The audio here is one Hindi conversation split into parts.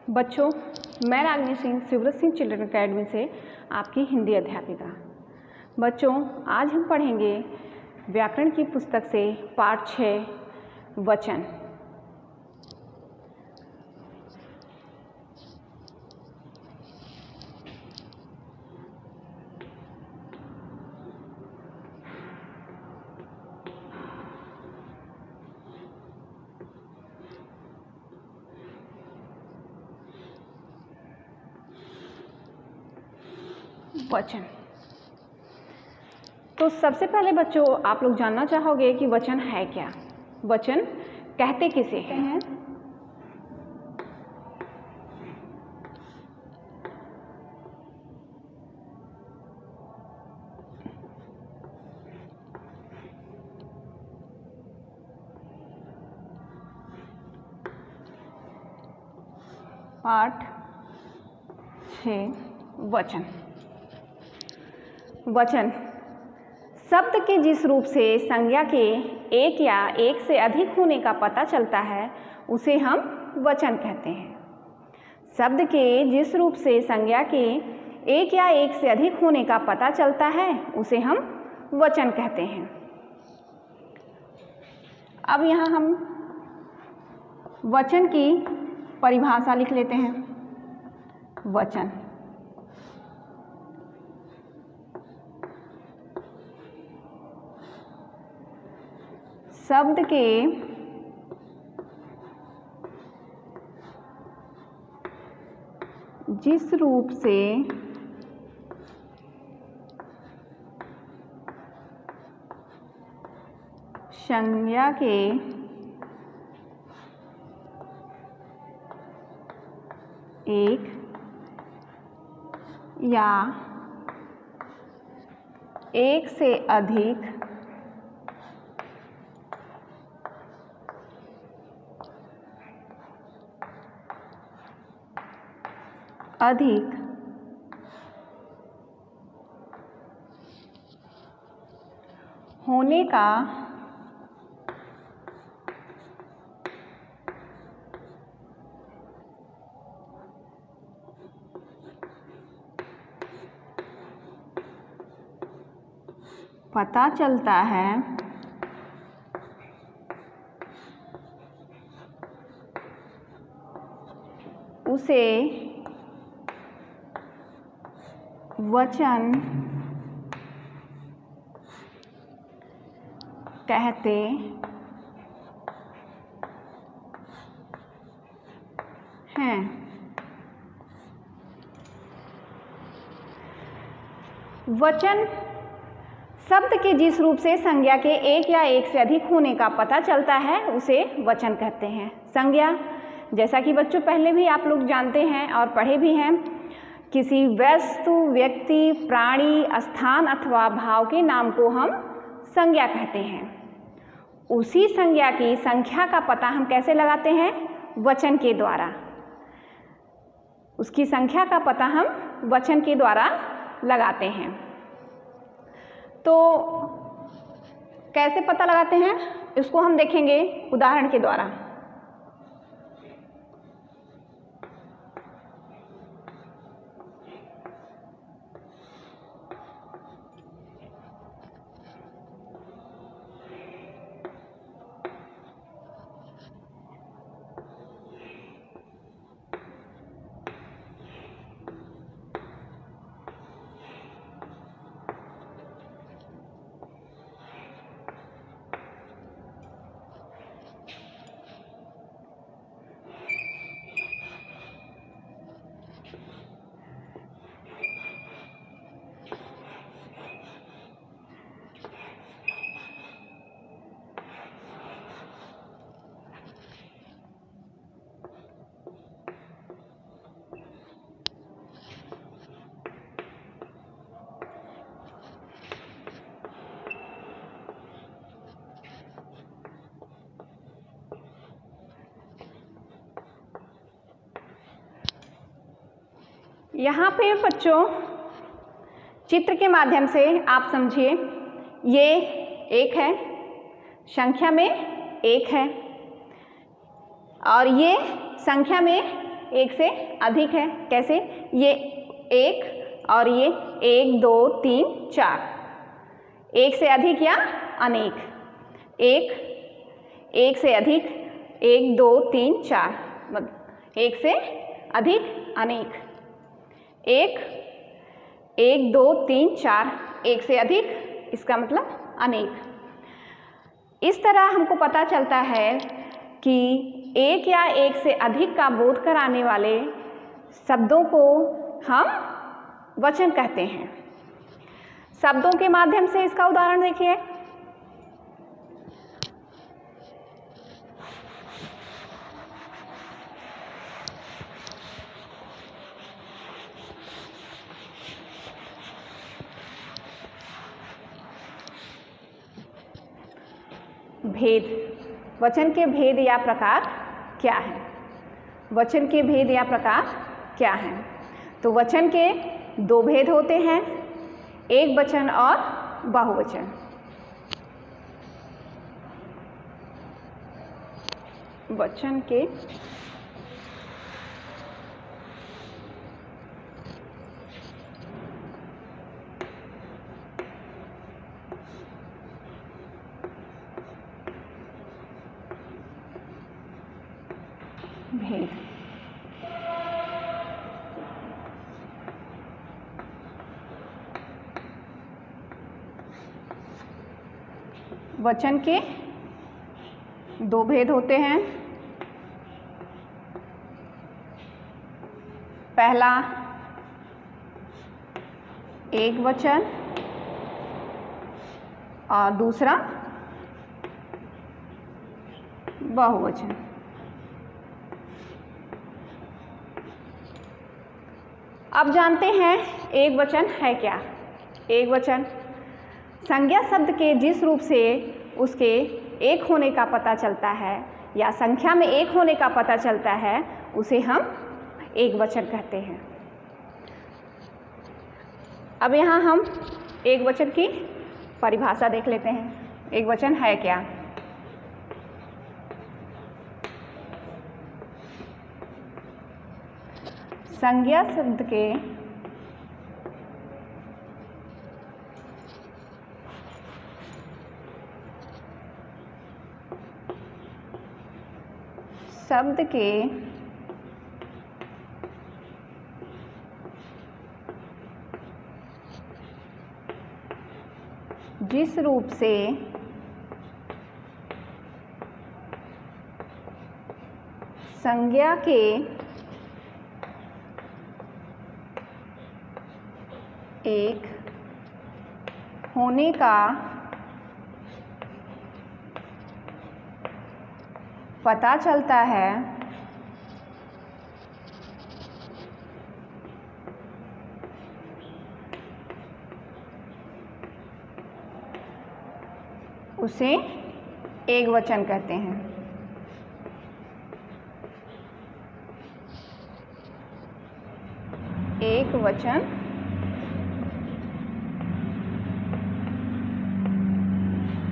बच्चों, मैं रागिनी सिंह शिवरत सिंह चिल्ड्रन अकेडमी से आपकी हिंदी अध्यापिका। बच्चों, आज हम पढ़ेंगे व्याकरण की पुस्तक से पाठ 6 वचन। वचन। तो सबसे पहले बच्चों, आप लोग जानना चाहोगे कि वचन है क्या। वचन कहते किसे हैं? पाठ 6 वचन। वचन शब्द के जिस रूप से संज्ञा के एक या एक से अधिक होने का पता चलता है उसे हम वचन कहते हैं। शब्द के जिस रूप से संज्ञा के एक या एक से अधिक होने का पता चलता है उसे हम वचन कहते हैं। अब यहाँ हम वचन की परिभाषा लिख लेते हैं। वचन शब्द के जिस रूप से संज्ञा के एक या एक से अधिक होने का पता चलता है उसे वचन कहते हैं। वचन शब्द के जिस रूप से संज्ञा के एक या एक से अधिक होने का पता चलता है उसे वचन कहते हैं। संज्ञा, जैसा कि बच्चों पहले भी आप लोग जानते हैं और पढ़े भी हैं, किसी वस्तु, व्यक्ति, प्राणी, स्थान अथवा भाव के नाम को हम संज्ञा कहते हैं। उसी संज्ञा की संख्या का पता हम कैसे लगाते हैं? वचन के द्वारा। उसकी संख्या का पता हम वचन के द्वारा लगाते हैं। तो कैसे पता लगाते हैं इसको हम देखेंगे उदाहरण के द्वारा। यहाँ पे बच्चों चित्र के माध्यम से आप समझिए, ये एक है, संख्या में एक है, और ये संख्या में एक से अधिक है। कैसे? ये एक और ये 1 2 3 4, एक से अधिक या अनेक। एक से अधिक, 1 2 3 4, मतलब एक से अधिक अनेक। 1 2 3 4, एक से अधिक, इसका मतलब अनेक। इस तरह हमको पता चलता है कि एक या एक से अधिक का बोध कराने वाले शब्दों को हम वचन कहते हैं। शब्दों के माध्यम से इसका उदाहरण देखिए। भेद, वचन के भेद या प्रकार क्या है? वचन के भेद या प्रकार क्या हैं? तो वचन के 2 भेद होते हैं, एक वचन और बहुवचन। वचन के भेद। वचन के 2 भेद होते हैं। पहला एक वचन और दूसरा बहुवचन। अब जानते हैं एक वचन है क्या। एक वचन संज्ञा शब्द के जिस रूप से उसके एक होने का पता चलता है या संख्या में एक होने का पता चलता है, उसे हम एक वचन कहते हैं। अब यहाँ हम एक वचन की परिभाषा देख लेते हैं। एक वचन है क्या? संज्ञा शब्द के जिस रूप से संज्ञा के एक होने का पता चलता है, उसे एक वचन कहते हैं। एक वचन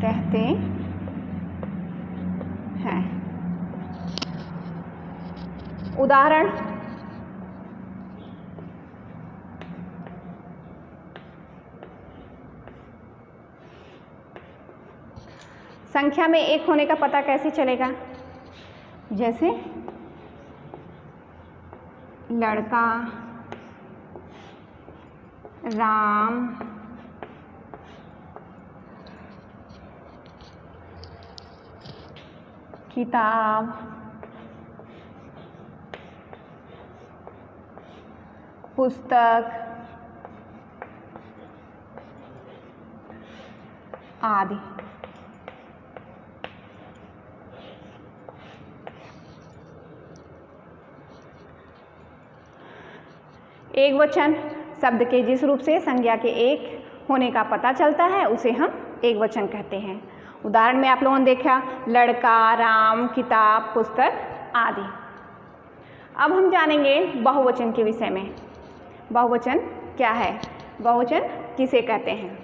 कहते हैं। उदाहरण, संख्या में एक होने का पता कैसे चलेगा? जैसे लड़का, राम, किताब, पुस्तक आदि। एक वचन शब्द के जिस रूप से संज्ञा के एक होने का पता चलता है, उसे हम एक वचन कहते हैं। उदाहरण में आप लोगों ने देखा लड़का, राम, किताब, पुस्तक आदि। अब हम जानेंगे बहुवचन के विषय में। बहुवचन क्या है? बहुवचन किसे कहते हैं?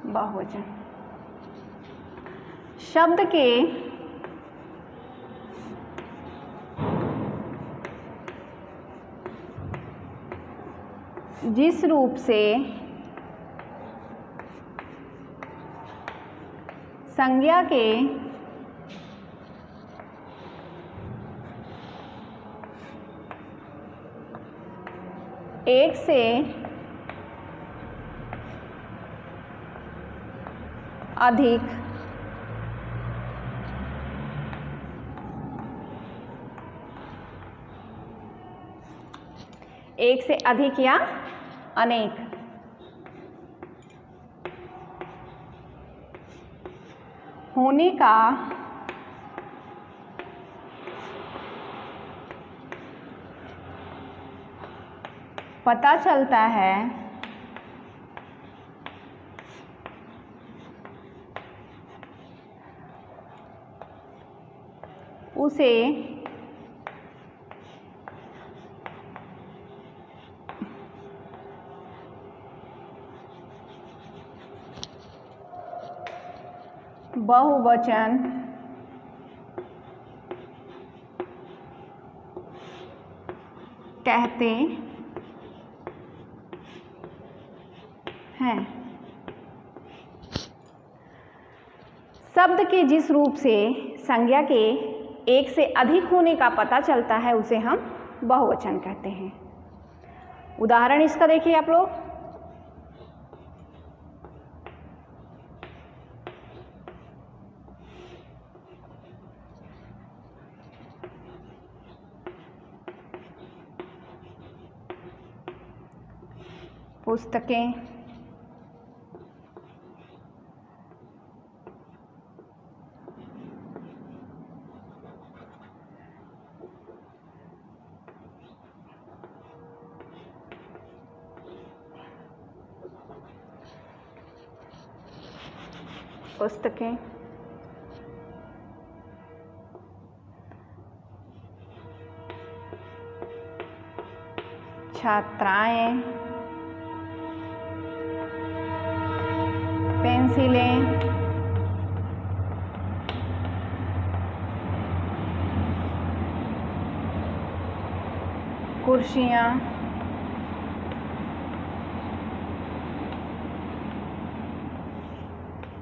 बहुवचन। शब्द के जिस रूप से संज्ञा के एक से अधिक एक से अधिक या अनेक होने का पता चलता है उसे बहुवचन कहते हैं। शब्द के जिस रूप से संज्ञा के एक से अधिक होने का पता चलता है उसे हम बहुवचन कहते हैं। उदाहरण इसका देखिए आप लोग। पुस्तकें, पुस्तकें, छात्राएं, पेंसिलें, कुर्सियाँ,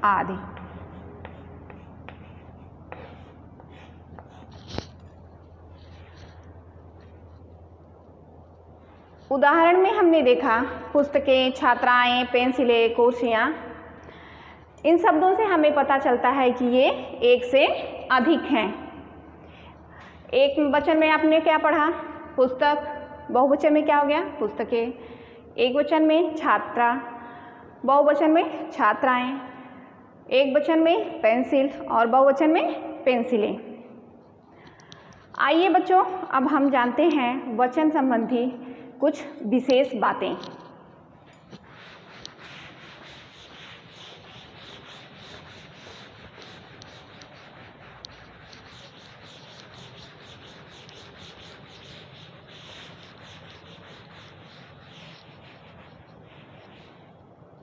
आदि। उदाहरण में हमने देखा पुस्तकें, छात्राएं, पेंसिलें, कुर्सियाँ। इन शब्दों से हमें पता चलता है कि ये एक से अधिक हैं। एक वचन में आपने क्या पढ़ा? पुस्तक। बहुवचन में क्या हो गया? पुस्तकें। एक वचन में छात्रा, बहुवचन में छात्राएं। एक वचन में पेंसिल और बहुवचन में पेंसिलें। आइए बच्चों, अब हम जानते हैं वचन संबंधी कुछ विशेष बातें।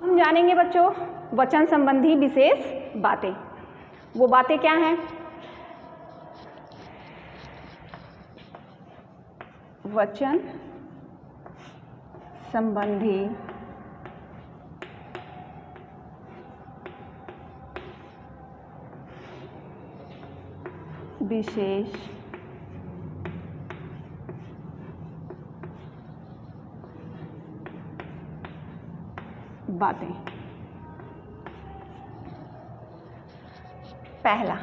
हम जानेंगे बच्चों वचन संबंधी विशेष बातें। वो बातें क्या हैं? वचन संबंधी विशेष बातें। पहला,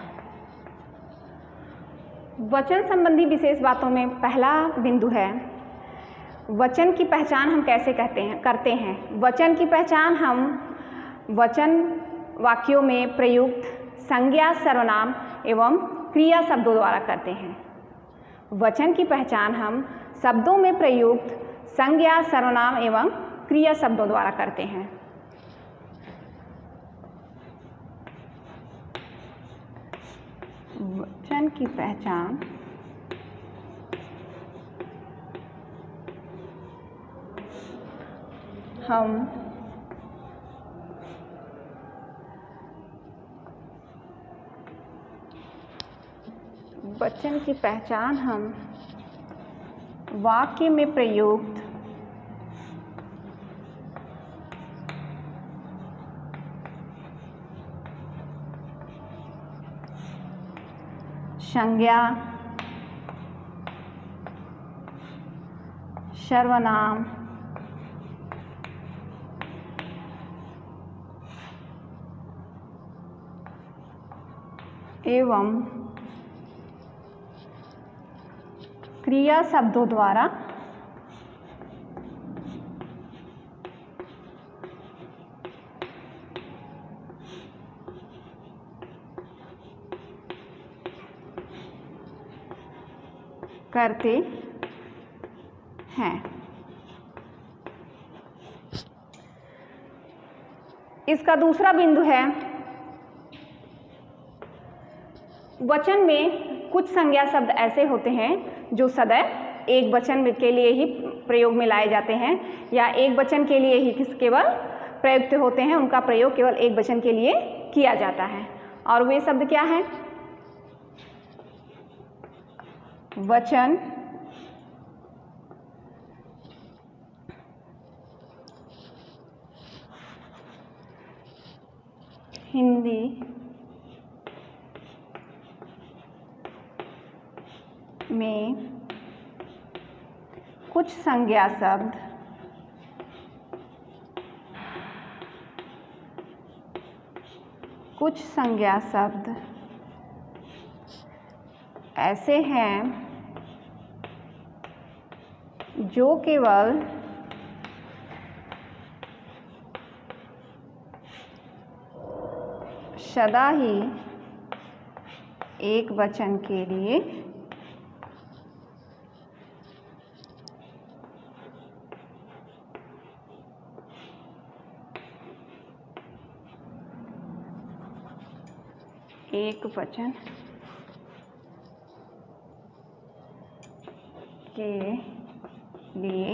वचन संबंधी विशेष बातों में पहला बिंदु है वचन की पहचान हम कैसे करते हैं। वचन की पहचान हम वचन वाक्यों में प्रयुक्त संज्ञा, सर्वनाम एवं क्रिया शब्दों द्वारा करते हैं। वचन की पहचान हम शब्दों में प्रयुक्त संज्ञा, सर्वनाम एवं क्रिया शब्दों द्वारा करते हैं। वचन की पहचान हम वचन की पहचान हम वाक्य में प्रयुक्त संज्ञा, सर्वनाम एवं क्रिया शब्दों द्वारा करते हैं। इसका दूसरा बिंदु है, वचन में कुछ संज्ञा शब्द ऐसे होते हैं जो सदैव एक वचन के लिए ही प्रयोग में लाए जाते हैं या एक वचन के लिए ही केवल प्रयुक्त होते हैं, उनका प्रयोग केवल एक वचन के लिए किया जाता है। और वे शब्द क्या हैं? वचन, हिंदी में कुछ संज्ञा शब्द ऐसे हैं जो केवल सदा ही एक वचन के लिए एक वचन के लिए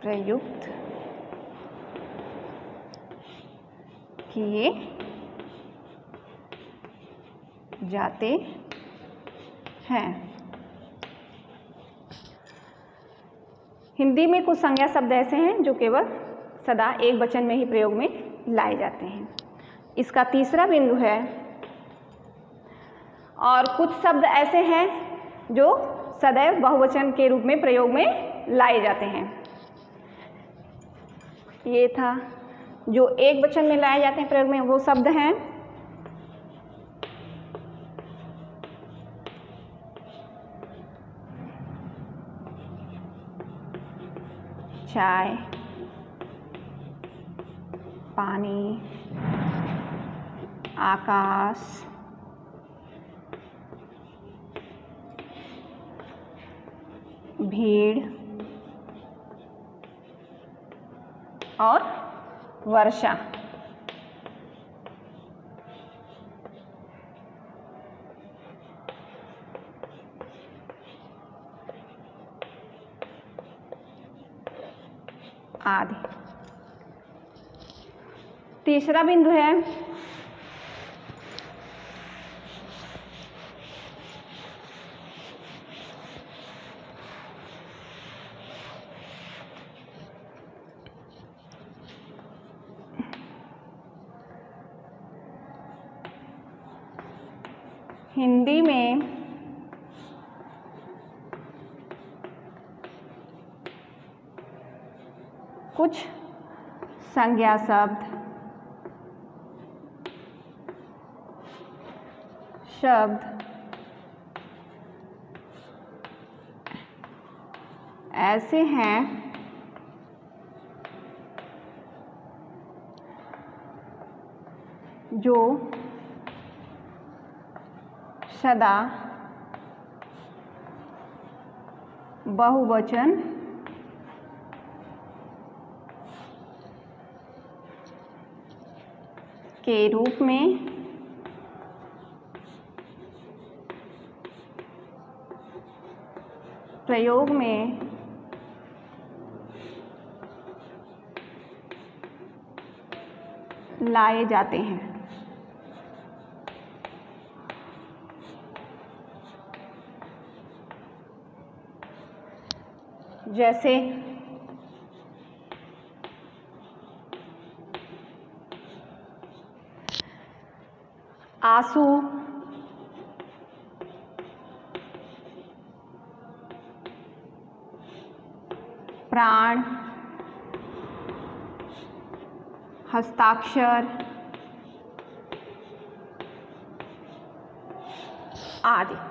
प्रयुक्त किए जाते हैं। हिंदी में कुछ संज्ञा शब्द ऐसे हैं जो केवल सदा एक वचन में ही प्रयोग में लाए जाते हैं। इसका तीसरा बिंदु है, और कुछ शब्द ऐसे हैं जो सदैव बहुवचन के रूप में प्रयोग में लाए जाते हैं। ये था जो एक वचन में लाए जाते हैं प्रयोग में, वो शब्द हैं चाय, पानी, आकाश, भीड़ और वर्षा। आदि। तीसरा बिंदु है हिंदी में कुछ संज्ञा शब्द ऐसे हैं जो सदा बहुवचन के रूप में प्रयोग में लाए जाते हैं। जैसे आंसू, प्राण, हस्ताक्षर आदि।